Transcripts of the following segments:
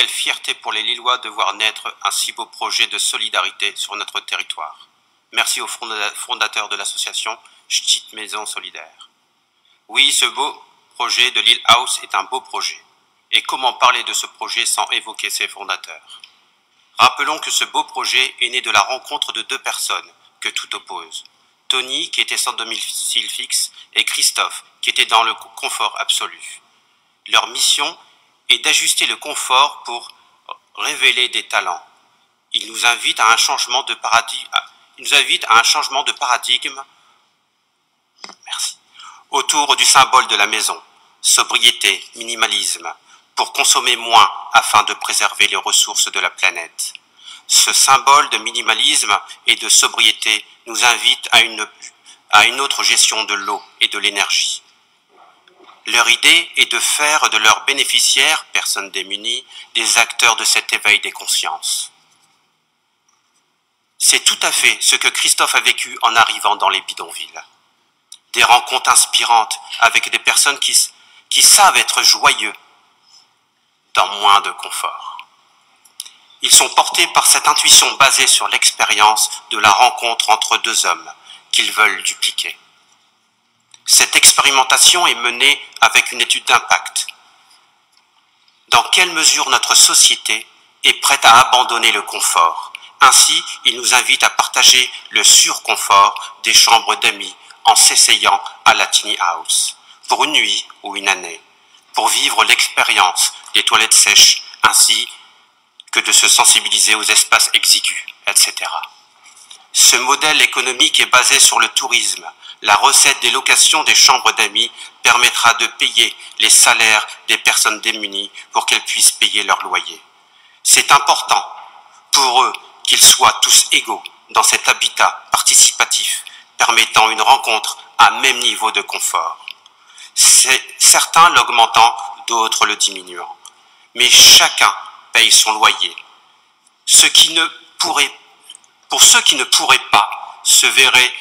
quelle fierté pour les Lillois de voir naître un si beau projet de solidarité sur notre territoire. Merci aux fondateurs de l'association Petite Maison Solidaire. Oui, ce beau projet de Lille House est un beau projet. Et comment parler de ce projet sans évoquer ses fondateurs? Rappelons que ce beau projet est né de la rencontre de deux personnes que tout oppose. Tony, qui était sans domicile fixe, et Christophe, qui était dans le confort absolu. Leur mission est d'ajuster le confort pour révéler des talents. Ils nous invitent à un changement de paradigme, autour du symbole de la maison, sobriété, minimalisme, pour consommer moins afin de préserver les ressources de la planète. Ce symbole de minimalisme et de sobriété nous invite à une autre gestion de l'eau et de l'énergie. Leur idée est de faire de leurs bénéficiaires, personnes démunies, des acteurs de cet éveil des consciences. C'est tout à fait ce que Christophe a vécu en arrivant dans les bidonvilles. Des rencontres inspirantes avec des personnes qui savent être joyeux dans moins de confort. Ils sont portés par cette intuition basée sur l'expérience de la rencontre entre deux hommes qu'ils veulent dupliquer. Cette expérimentation est menée avec une étude d'impact. Dans quelle mesure notre société est prête à abandonner le confort? Ainsi, ils nous invitent à partager le surconfort des chambres d'amis en s'essayant à la tiny house, pour une nuit ou une année, pour vivre l'expérience des toilettes sèches, ainsi que de se sensibiliser aux espaces exigus, etc. Ce modèle économique est basé sur le tourisme. La recette des locations des chambres d'amis permettra de payer les salaires des personnes démunies pour qu'elles puissent payer leur loyer. C'est important pour eux qu'ils soient tous égaux dans cet habitat participatif, permettant une rencontre à même niveau de confort. Certains l'augmentant, d'autres le diminuant. Mais chacun paye son loyer. Pour ceux qui ne pourraient pas se verraient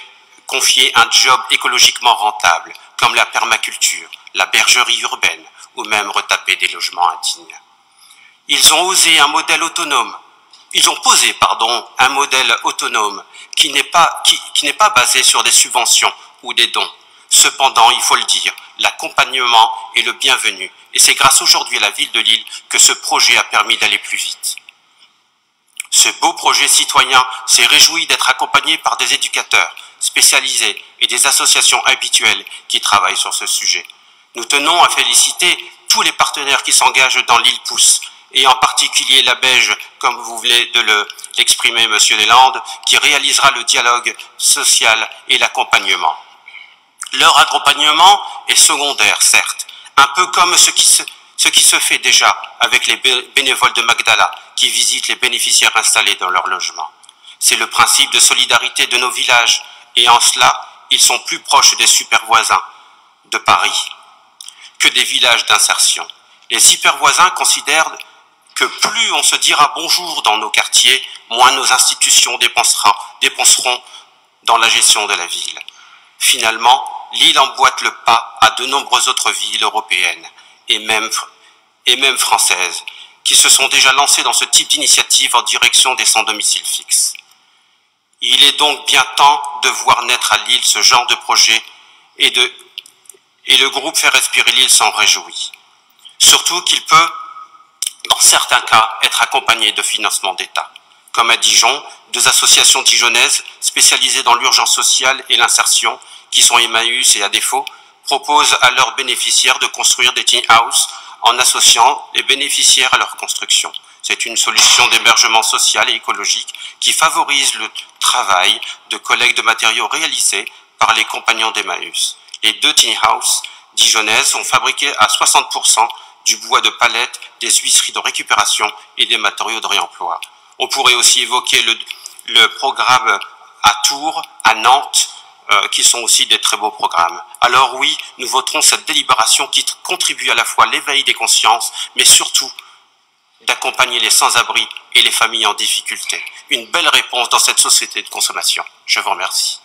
confier un job écologiquement rentable, comme la permaculture, la bergerie urbaine, ou même retaper des logements indignes. Ils ont posé un modèle autonome qui n'est pas basé sur des subventions ou des dons. Cependant, il faut le dire, l'accompagnement est le bienvenu et c'est grâce aujourd'hui à la ville de Lille que ce projet a permis d'aller plus vite. Ce beau projet citoyen s'est réjoui d'être accompagné par des éducateurs spécialisés et des associations habituelles qui travaillent sur ce sujet. Nous tenons à féliciter tous les partenaires qui s'engagent dans l'île Pousse, et en particulier la Beige, comme vous venez de l'exprimer, Monsieur Deslandes, qui réalisera le dialogue social et l'accompagnement. Leur accompagnement est secondaire, certes, un peu comme ce qui se fait déjà avec les bénévoles de Magdala, qui visitent les bénéficiaires installés dans leur logement. C'est le principe de solidarité de nos villages, et en cela, ils sont plus proches des super voisins de Paris que des villages d'insertion. Les super voisins considèrent que plus on se dira bonjour dans nos quartiers, moins nos institutions dépenseront dans la gestion de la ville. Finalement, Lille emboîte le pas à de nombreuses autres villes européennes et même françaises qui se sont déjà lancées dans ce type d'initiative en direction des sans domicile fixe. Il est donc bien temps de voir naître à Lille ce genre de projet et le groupe Faire Respirer Lille s'en réjouit. Surtout qu'il peut, dans certains cas, être accompagné de financement d'État. Comme à Dijon, 2 associations dijonnaises spécialisées dans l'urgence sociale et l'insertion, qui sont Emmaüs et ADEFO, proposent à leurs bénéficiaires de construire des tiny houses en associant les bénéficiaires à leur construction. C'est une solution d'hébergement social et écologique qui favorise le travail de collecte de matériaux réalisés par les compagnons d'Emmaüs. Les 2 tiny houses dijonnaises sont fabriquées à 60% du bois de palette, des huisseries de récupération et des matériaux de réemploi. On pourrait aussi évoquer le programme à Tours, à Nantes, qui sont aussi des très beaux programmes. Alors oui, nous voterons cette délibération qui contribue à la fois à l'éveil des consciences, mais surtout d'accompagner les sans-abri et les familles en difficulté. Une belle réponse dans cette société de consommation. Je vous remercie.